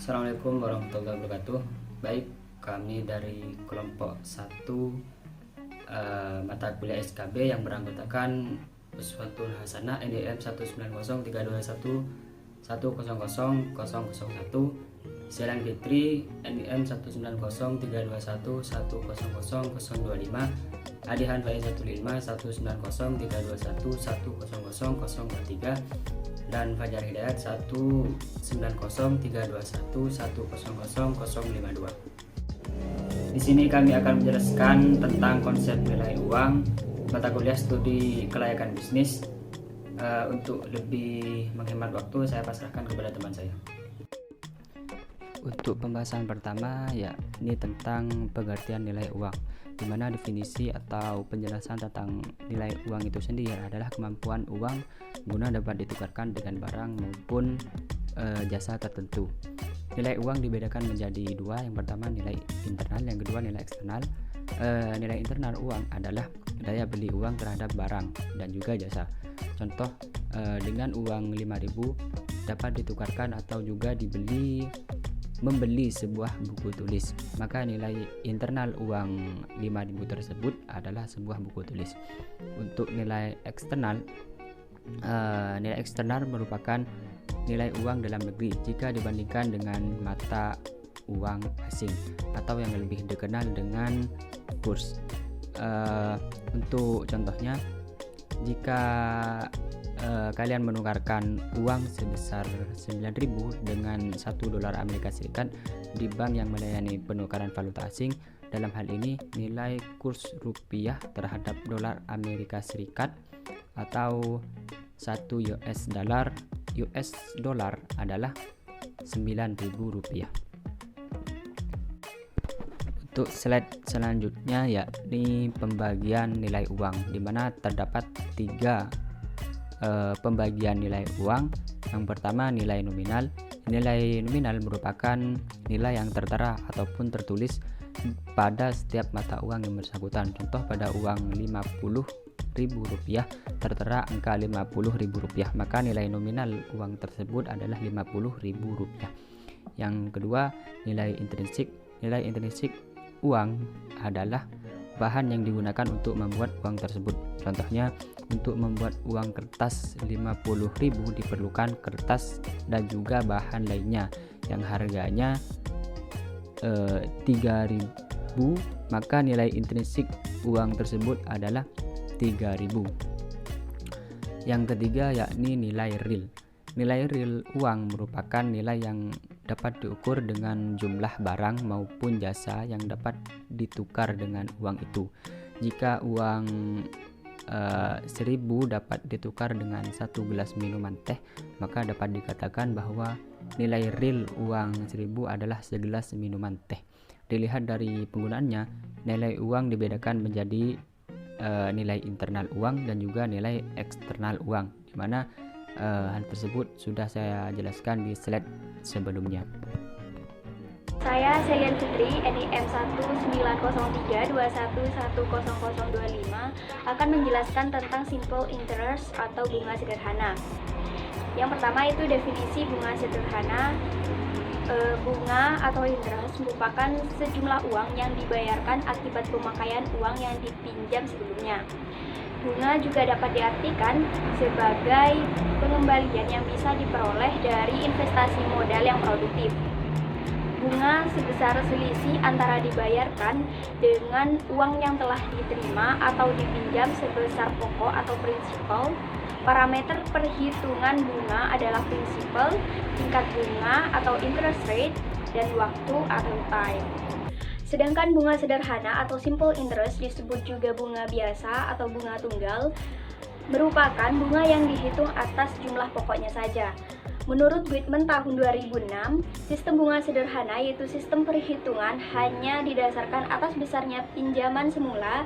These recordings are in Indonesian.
Assalamualaikum warahmatullahi wabarakatuh. Baik, kami dari kelompok 1 mata kuliah SKB yang beranggotakan Uswatun Hasanah NIM 1903211000001, Zelan Fitri NIM 1903211000025, Adihan Faiz 15 1903211000023, dan Fajar Hidayat 1903211000052. Di sini kami akan menjelaskan tentang konsep nilai uang mata kuliah studi kelayakan bisnis. Untuk lebih menghemat waktu, saya pasrahkan kepada teman saya. Untuk pembahasan pertama, ya ini tentang pengertian nilai uang, di mana definisi atau penjelasan tentang nilai uang itu sendiri adalah kemampuan uang guna dapat ditukarkan dengan barang maupun jasa tertentu. Nilai uang dibedakan menjadi dua, yang pertama nilai internal, yang kedua nilai eksternal. Nilai internal uang adalah daya beli uang terhadap barang dan juga jasa. Contoh, dengan uang 5.000 dapat ditukarkan atau juga membeli sebuah buku tulis, maka nilai internal uang 5.000 tersebut adalah sebuah buku tulis. Untuk nilai eksternal merupakan nilai uang dalam negeri jika dibandingkan dengan mata uang asing atau yang lebih dikenal dengan kurs. Untuk contohnya, jika kalian menukarkan uang sebesar 9.000 dengan $1 Amerika Serikat di bank yang melayani penukaran valuta asing, dalam hal ini nilai kurs rupiah terhadap dolar Amerika Serikat atau 1 US dollar adalah Rp9.000. Untuk slide selanjutnya, yakni pembagian nilai uang, di mana terdapat 3 pembagian nilai uang. Yang pertama, nilai nominal. Nilai nominal merupakan nilai yang tertera ataupun tertulis pada setiap mata uang yang bersangkutan. Contoh, pada uang Rp50.000 tertera angka Rp50.000, maka nilai nominal uang tersebut adalah Rp50.000. Yang kedua, nilai intrinsik. Nilai intrinsik uang adalah bahan yang digunakan untuk membuat uang tersebut. Contohnya, untuk membuat uang kertas 50.000 diperlukan kertas dan juga bahan lainnya yang harganya 3.000, maka nilai intrinsik uang tersebut adalah 3.000. Yang ketiga, yakni nilai real. Nilai real uang merupakan nilai yang dapat diukur dengan jumlah barang maupun jasa yang dapat ditukar dengan uang itu. Jika uang 1.000 dapat ditukar dengan 1 gelas minuman teh, maka dapat dikatakan bahwa nilai real uang 1.000 adalah segelas minuman teh. Dilihat dari penggunaannya, nilai uang dibedakan menjadi nilai internal uang dan juga nilai eksternal uang, di mana hal tersebut sudah saya jelaskan di slide sebelumnya. Saya Zelan Fitri, NIM 1903211000025, akan menjelaskan tentang simple interest atau bunga sederhana. Yang pertama itu definisi bunga sederhana. Bunga atau interest merupakan sejumlah uang yang dibayarkan akibat pemakaian uang yang dipinjam sebelumnya. Bunga juga dapat diartikan sebagai pengembalian yang bisa diperoleh dari investasi modal yang produktif. Bunga sebesar selisih antara dibayarkan dengan uang yang telah diterima atau dipinjam sebesar pokok atau prinsipal. Parameter perhitungan bunga adalah prinsipal, tingkat bunga atau interest rate, dan waktu atau time. Sedangkan bunga sederhana atau simple interest, disebut juga bunga biasa atau bunga tunggal, merupakan bunga yang dihitung atas jumlah pokoknya saja. Menurut Whitman tahun 2006, sistem bunga sederhana yaitu sistem perhitungan hanya didasarkan atas besarnya pinjaman semula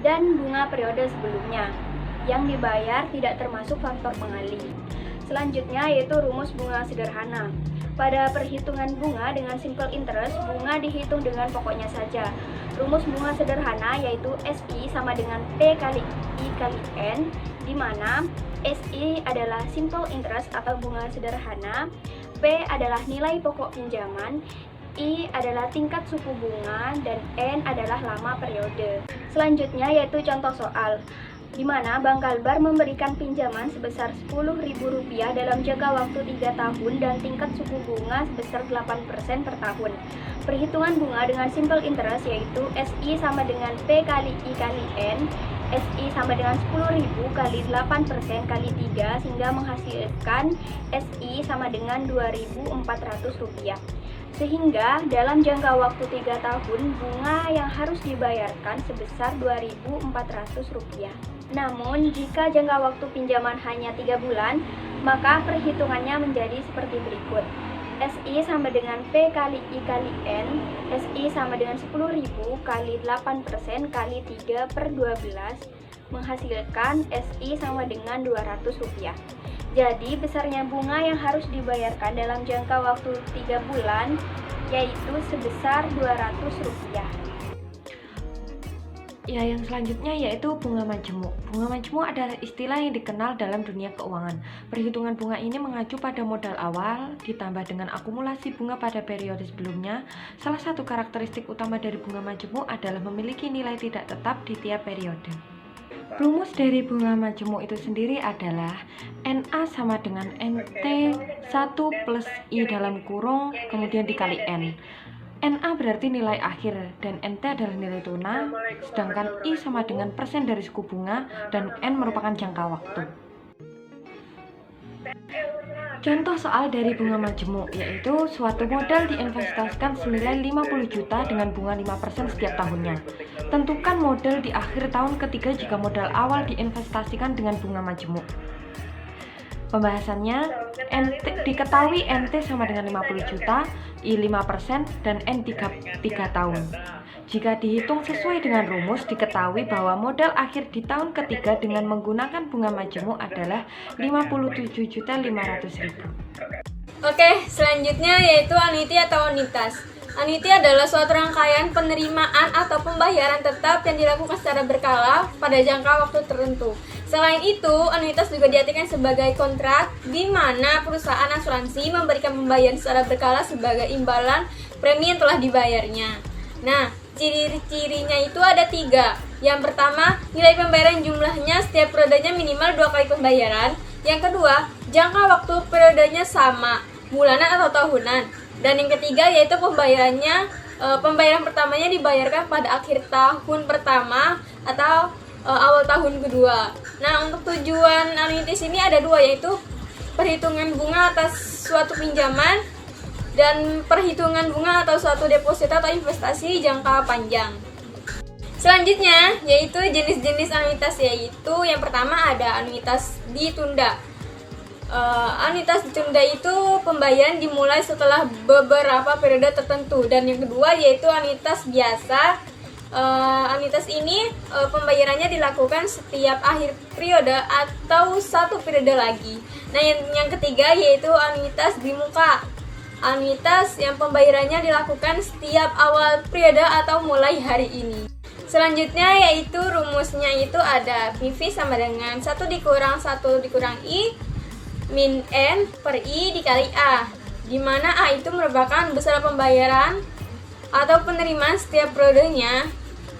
dan bunga periode sebelumnya. Yang dibayar tidak termasuk faktor pengalih. Selanjutnya yaitu rumus bunga sederhana. Pada perhitungan bunga dengan simple interest, bunga dihitung dengan pokoknya saja. Rumus bunga sederhana yaitu SI sama dengan P kali I kali N, di mana SI adalah simple interest atau bunga sederhana, P P adalah nilai pokok pinjaman, I adalah tingkat suku bunga, dan N adalah lama periode. Selanjutnya yaitu contoh soal, di mana Bank Kalbar memberikan pinjaman sebesar Rp10.000 dalam jangka waktu 3 tahun dan tingkat suku bunga sebesar 8% per tahun. Perhitungan bunga dengan simple interest yaitu SI sama dengan P kali I kali N, SI sama dengan 10.000 kali 8% kali 3 sehingga menghasilkan SI sama dengan Rp2.400. Sehingga dalam jangka waktu 3 tahun bunga yang harus dibayarkan sebesar Rp2.400. Namun jika jangka waktu pinjaman hanya 3 bulan, maka perhitungannya menjadi seperti berikut. SI sama dengan P kali I kali N, SI sama dengan 10.000 kali 8% kali 3 per 12 menghasilkan SI sama dengan Rp200. Jadi besarnya bunga yang harus dibayarkan dalam jangka waktu 3 bulan yaitu sebesar Rp200. Ya, yang selanjutnya yaitu bunga majemuk. Bunga majemuk adalah istilah yang dikenal dalam dunia keuangan. Perhitungan bunga ini mengacu pada modal awal ditambah dengan akumulasi bunga pada periode sebelumnya. Salah satu karakteristik utama dari bunga majemuk adalah memiliki nilai tidak tetap di tiap periode. Rumus dari bunga majemuk itu sendiri adalah NA sama dengan NT 1 plus I dalam kurung kemudian dikali N. NA berarti nilai akhir dan NT adalah nilai tuna, sedangkan I sama dengan persen dari suku bunga dan N merupakan jangka waktu. Contoh soal dari bunga majemuk yaitu suatu modal diinvestasikan senilai 50 juta dengan bunga 5% setiap tahunnya. Tentukan modal di akhir tahun ketiga jika modal awal diinvestasikan dengan bunga majemuk. Pembahasannya, diketahui NT sama dengan 50 juta, I 5%, dan N 3 tahun. Jika dihitung sesuai dengan rumus, diketahui bahwa modal akhir di tahun ketiga dengan menggunakan bunga majemuk adalah Rp57.500.000. Oke, selanjutnya yaitu anuiti atau anuitas. Anuiti adalah suatu rangkaian penerimaan atau pembayaran tetap yang dilakukan secara berkala pada jangka waktu tertentu. Selain itu, anuitas juga diartikan sebagai kontrak di mana perusahaan asuransi memberikan pembayaran secara berkala sebagai imbalan premi yang telah dibayarnya. Nah, ciri-cirinya itu ada 3. Yang pertama, nilai pembayaran jumlahnya setiap periodenya minimal 2 kali pembayaran. Yang kedua, jangka waktu periodenya sama, bulanan atau tahunan. Dan yang ketiga yaitu pembayaran pertamanya dibayarkan pada akhir tahun pertama atau awal tahun kedua. Nah, untuk tujuan anuitas ini ada 2 yaitu perhitungan bunga atas suatu pinjaman dan perhitungan bunga atau suatu deposito atau investasi jangka panjang. Selanjutnya yaitu jenis-jenis anuitas, yaitu yang pertama ada anuitas ditunda. Anuitas ditunda itu pembayaran dimulai setelah beberapa periode tertentu. Dan yang kedua yaitu anuitas biasa. Anuitas ini pembayarannya dilakukan setiap akhir periode atau 1 periode lagi. Nah, yang ketiga yaitu anuitas bimuka. Anuitas yang pembayarannya dilakukan setiap awal periode atau mulai hari ini. Selanjutnya yaitu rumusnya itu ada PV sama dengan 1 dikurang 1 dikurang I min N per I dikali A, di mana A itu merupakan besaran pembayaran atau penerimaan setiap periodenya,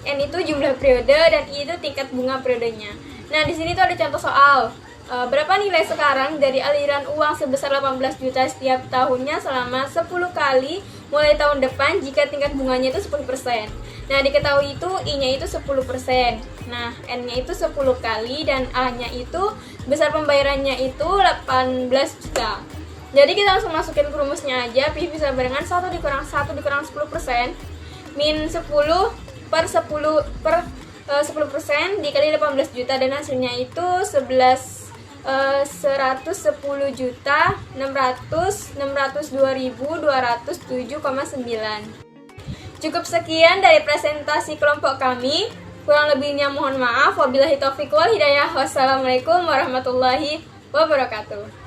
N itu jumlah periode, dan I itu tingkat bunga periodenya. Nah, di sini tuh ada contoh soal. Berapa nilai sekarang dari aliran uang sebesar 18 juta setiap tahunnya selama 10 kali mulai tahun depan jika tingkat bunganya itu 10%. Nah, diketahui itu I-nya itu 10%. Nah, N-nya itu 10 kali dan A-nya itu besar pembayarannya itu 18 juta. Jadi kita langsung masukin ke rumusnya aja. PV sama dengan 1 dikurang 10% min 10 per 10% dikali 18 juta dan hasilnya itu 111.602.207,9. Cukup sekian dari presentasi kelompok kami. Kurang lebihnya mohon maaf. Wabillahi taufiq wal hidayah. Wassalamualaikum warahmatullahi wabarakatuh.